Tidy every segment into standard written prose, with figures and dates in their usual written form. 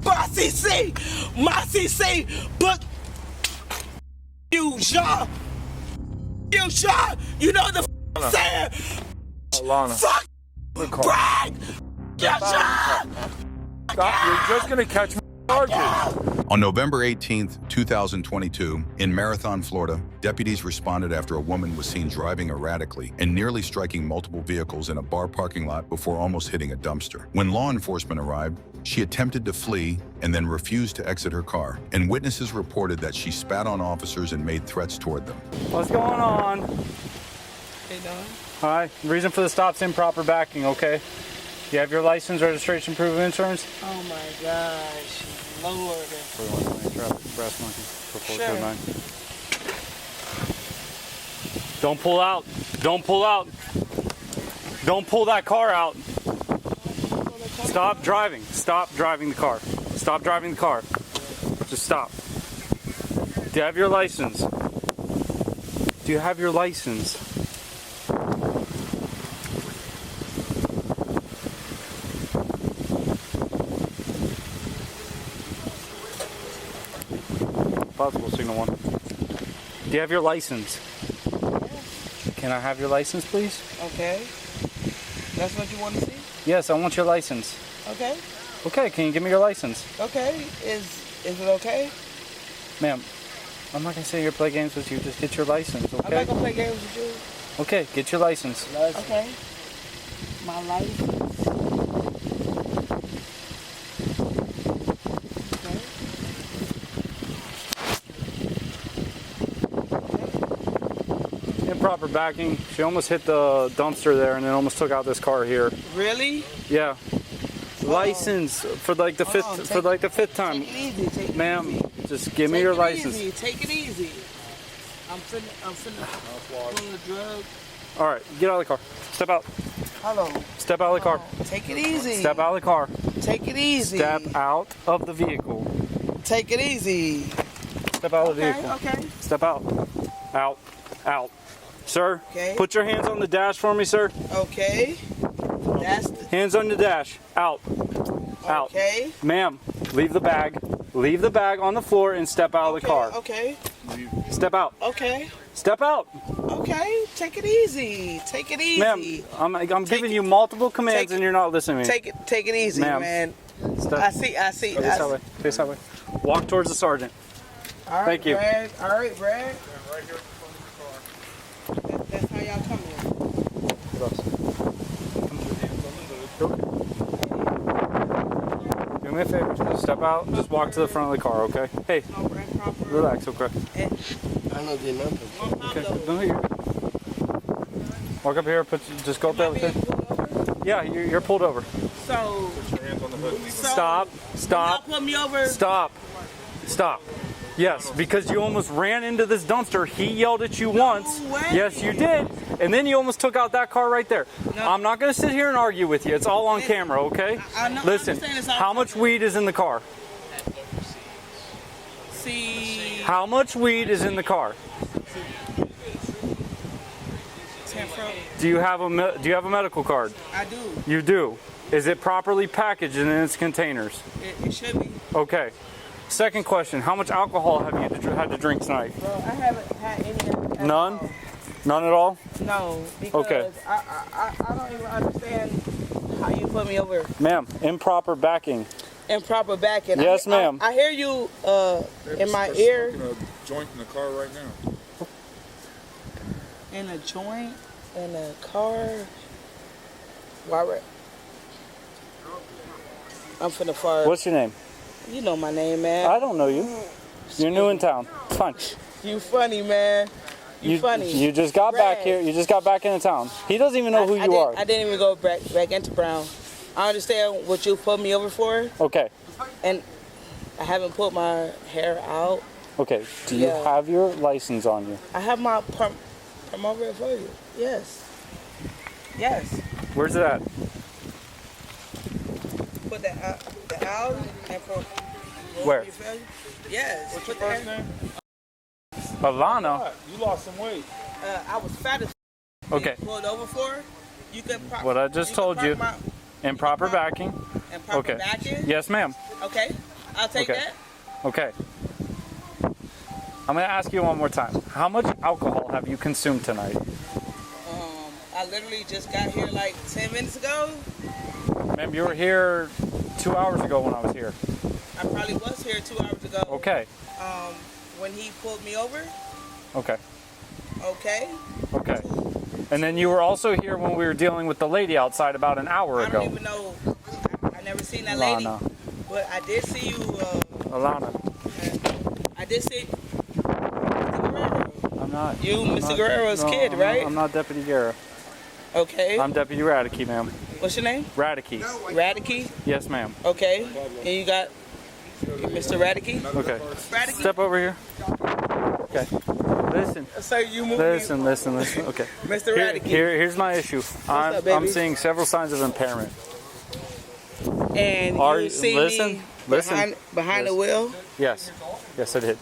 My CC, but you, Sean. You, Sean. You know the I'm saying? Alana. Fuck. Brag. Yeah, Sean. Stop. You're just going to catch my charges. On November 18th, 2022, in Marathon, Florida, deputies responded after a woman was seen driving erratically and nearly striking multiple vehicles in a bar parking lot before almost hitting a dumpster. When law enforcement arrived, she attempted to flee and then refused to exit her car, and witnesses reported that she spat on officers and made threats toward them. What's going on? Hey, Don. Hi. The reason for the stop's improper backing, okay? You have your license, registration, proof of insurance? Oh my gosh. Lord. Sure. Don't pull out. Don't pull out. Don't pull that car out. Stop driving. Stop driving the car. Stop driving the car. Just stop. Do you have your license? Do you have your license? Possible signal one. Do you have your license? Yeah. Can I have your license, please? Okay. That's what you want to see? Yes, I want your license. Okay. Okay, can you give me your license? Okay. Is it okay? Ma'am, I'm not going to sit here and play games with you. Just get your license, I'm okay? not going to play games with you. Okay, get your license. Okay. My license. Improper backing. She almost hit the dumpster there and then almost took out this car here. Really? Yeah. License for like the fifth time. Take it easy. Take it Ma'am, easy. just give me your license. Easy. Take it easy. I'm finna pull the drug. All right, get out of the car. Step out. Hello. Step out of the car. Take it easy. Step out of the car. Take it easy. Step out of the vehicle. Take it easy. Step out of the vehicle. Okay. Step out. Out. Out. Sir, Okay. put your hands on the dash for me, sir. Okay. That's the, Hands on the dash. Out. Out. okay. Ma'am, leave the bag. Leave the bag on the floor and step out of the car. Okay. Step out. Okay. Step out. Okay. Take it easy. Take it easy. Ma'am, I'm giving you multiple commands and you're not listening to me. Take it easy, Ma'am. man. Step. I see. Face that way. Face that way. Walk towards the sergeant. All right, Thank you. Brad. All right, Brad. Right here in front of the car. That's how y'all come in. Do me a favor. Just step out. Just walk to the front of the car, okay? Hey, No, Brad, proper. relax, okay? I know the number. Okay. No, you. Walk up here. Just go up there with it. Yeah, you're pulled over. So, Put your hands on the hood. Leave them. Stop. Stop. y'all put me over. Stop. Stop. Yes, because you almost ran into this dumpster. He yelled at you once. way. Yes, you did. And then you almost took out that car right there. No. I'm not going to sit here and argue with you. It's all on camera, okay? I know- I Listen, understand it's all how on much camera. weed is in the car? See, How much weed is in the car? 10 from. Do you have a medical card? I do. You do. Is it properly packaged in its containers? It should be. Okay. Second question, how much alcohol have you had to drink tonight? Bro, I haven't had any of that. None? None at all? No, because Okay. I don't even understand how you put me over. Ma'am, improper backing. Improper backing. Yes, ma'am. I hear you in my ear. Smoking a joint in the car right now. In a joint, in a car. Robert. I'm finna fart. What's your name? You know my name, man. I don't know you. You're new in town. It's fine. You funny, man. You funny. You just got back Brad. here. You just got back into town. He doesn't even know who you are. I didn't even go back into Brown. I understand what you put me over for, Okay. and I haven't put my hair out. Okay. Do you Yeah. have your license on you? I have my perm over for you. Yes. Yes. Where's it at? Put the out and from. Where? Yes. What's your put the first name? Alana. You lost some weight. I was fat as Okay. pulled over for. You can What I just told you. Improper backing. Improper Okay. backing. Yes, ma'am. Okay, I'll take Okay. that. Okay. I'm going to ask you one more time. How much alcohol have you consumed tonight? I literally just got here like 10 minutes ago. Ma'am, you were here 2 hours ago when I was here. I probably was here 2 hours ago. Okay. When he pulled me over. Okay. Okay. Okay. And then you were also here when we were dealing with the lady outside about an hour I ago. don't even know. I never seen that lady. Alana. But I did see you. Alana. I did see Mr. Guerrero. I'm not. You, I'm Mr. not- Guerrero's no, kid, I'm right? Not, I'm not Deputy Guerrero. Okay. I'm Deputy Radicky, ma'am. What's your name? Radicky. Radicky. Yes, ma'am. Okay. And you got Mr. Radicky. Okay. Radicky. Step over here. Okay. Listen. So you move. Listen. Okay. Mr. Radicky. Here's my issue. up, baby? I'm seeing several signs of impairment. And Are you you- see listen, me listen. behind the Yes. wheel. Yes. Yes, I did.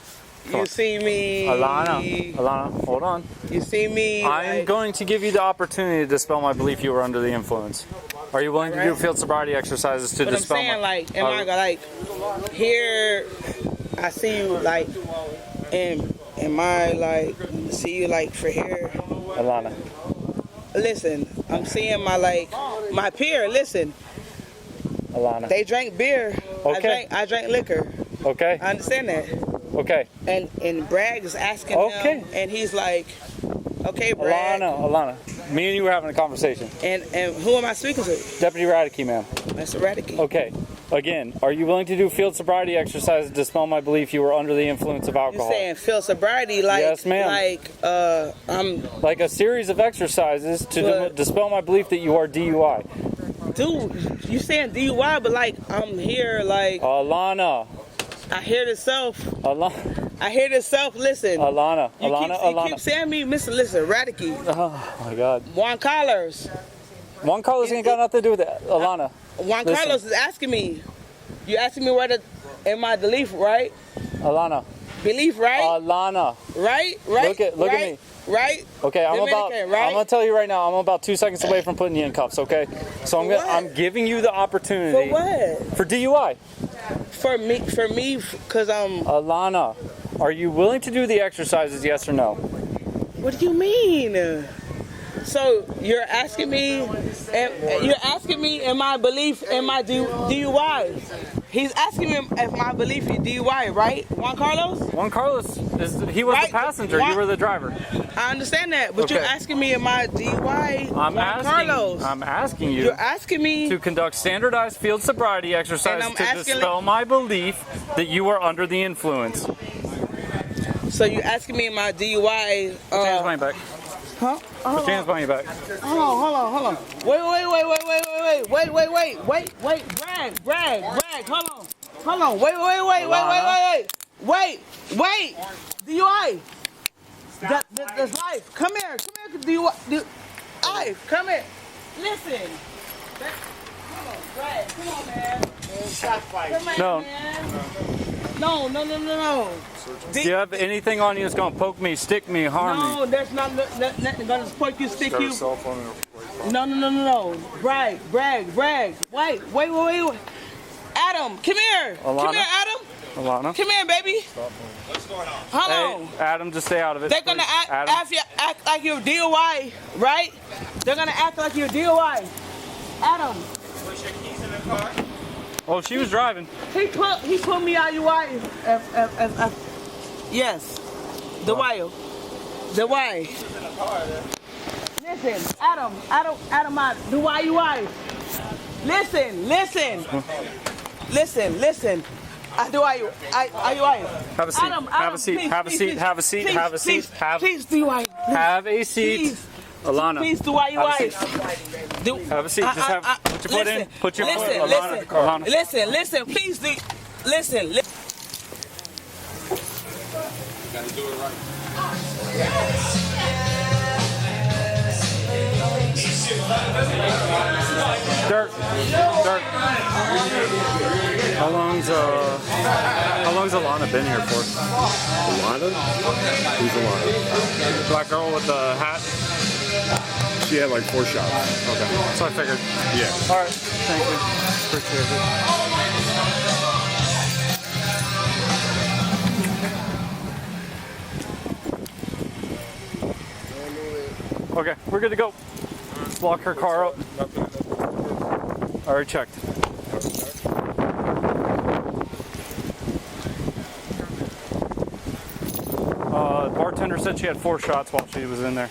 Come You on. see me. Alana, hold on. You see me. I'm like, going to give you the opportunity to dispel my belief you were under the influence. Are you willing to do Alright. field sobriety exercises to But I'm dispel saying, my... like, am I like here? I see you like, and am I like see you like for here? Alana. Listen, I'm seeing my peer. Listen, Alana. they drank beer. Okay. I drank liquor. Okay. I understand that. Okay. And Bragg is asking Okay. him, and he's like, okay, Bragg. Alana. Me and you were having a conversation. And who am I speaking to? Deputy Radicky, ma'am. Mr. Radicky. Okay. Again, are you willing to do field sobriety exercises to dispel my belief you were under the influence of You alcohol? saying field sobriety like Yes, ma'am. I'm Like a series of exercises to But- dispel my belief that you are DUI. dude, you saying DUI, but like I'm here like Alana. I hear the self. Alana. I hear the self. Listen. Alana. You keep saying me, Mr. Listen, Radicky. Oh my God. Juan Carlos. Juan Carlos ain't got nothing to do with it. Alana. Juan Listen. Carlos is asking me. You asking me whether in my belief, right? Alana. Belief, right? Alana. Right? Look at right? me. Right? Okay, Dominican, right? I'm gonna tell you right now, I'm about 2 seconds away from putting you in cuffs, okay? So what? I'm giving you the For opportunity. what? For DUI. For me, because Alana, are you willing to do the exercises, yes or no? what do you mean? So you're asking me, in my belief in my DUI. He's asking me if my belief is DUI, right? Juan Carlos? Juan Carlos, he was Right. the passenger, Juan- you were the driver. I understand that, but Okay. you're asking me in my DUI, Juan Carlos. I'm asking you You're asking me. to conduct standardized field sobriety exercises And I'm to asking- dispel my belief that you are under the influence. So you're asking me in my DUI. Put your hands behind your back. Huh? Put your hands behind your back. Hold on. Wait. Bragg. Hold on. Wait. DUI. That's life. Come here. DUI. Life. Come here. Listen. Hold on, Bragg. Come on, man. Come on, No. man. No. Do you have anything on you that's going to poke me, stick me, harm me? No, there's nothing gonna poke you, stick you. No. Bragg. Wait. Adam, come here. Alana? Come here, Adam. Alana? Come here, baby. Hold on. Hey, Adam, just stay out of it. They're gonna please. act like you're DUI, right? They're gonna act like you're DUI. Adam, Oh, she was driving. he put me on UI. Yes, the why. Listen, Adam, the why. Listen. I do I Have a seat. Adam, Have a seat. please, Have a please, seat. please, Have a seat. please, Have a seat. please, Have please do I. have a seat. Please. Alana. Please do I. Have a seat. Just have put your foot in. Put your foot. Alana. Alana. Listen, please do. Listen. Dirk. How long's Alana been here for? Alana? Who's Alana? Black girl with the hat. She had like 4 shots. Okay. So I figured. Yeah. All right. Thank you. Appreciate it. Okay, we're good to go. Let's lock her car up. Already checked. The bartender said she had 4 shots while she was in there.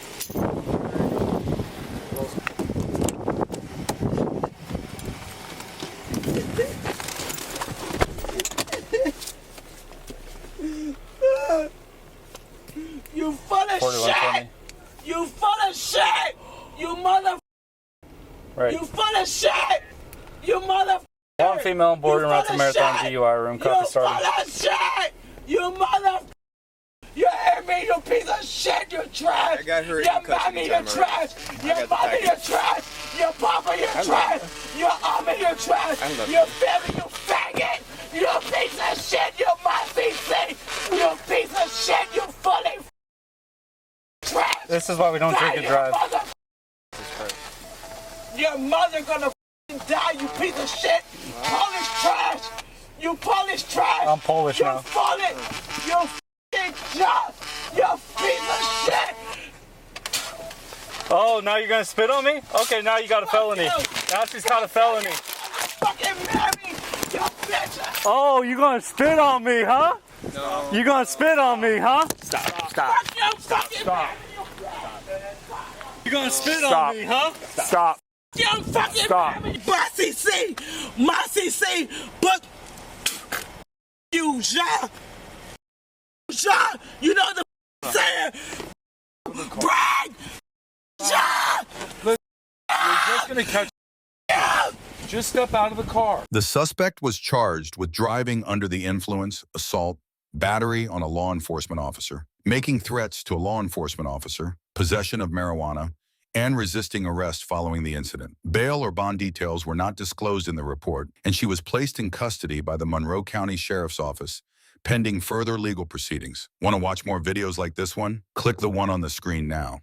You full of shit! You full of shit! You mother. Right. You full of shit! You mother. One female on board and around the Marathon DUI room. Copy started. You full of shit! You mother. You hear me? You piece of shit! You trash! I got her. Your mommy, you trash! Your mother, you trash! Your papa, you trash! Your army, you trash! Your family, you faggot! You piece of shit! You MCC! You piece of shit! You fully trash! This is why we don't drink and drive. Your mother gonna die, you piece of shit! Polish trash! You Polish trash! I'm Polish now. You Polish! You f***ing job! You piece of shit! Oh, now you're gonna spit on me? Okay, now you got a felony. Now she's got a felony. Fucking marry, you bitch! Oh, you gonna spit on me, huh? No. You gonna spit on me, huh? Stop. Fuck you, fucking Stop. You gonna spit Stop. on me, huh? Stop. you fucking Stop. marry! My CC! My CC! But you, Jean! Jean! You know the saying! Brag! Jean! We're just gonna catch. Just step out of the car. The suspect was charged with driving under the influence, assault, battery on a law enforcement officer, making threats to a law enforcement officer, possession of marijuana, and resisting arrest following the incident. Bail or bond details were not disclosed in the report, and she was placed in custody by the Monroe County Sheriff's Office, pending further legal proceedings. Want to watch more videos like this one? Click the one on the screen now.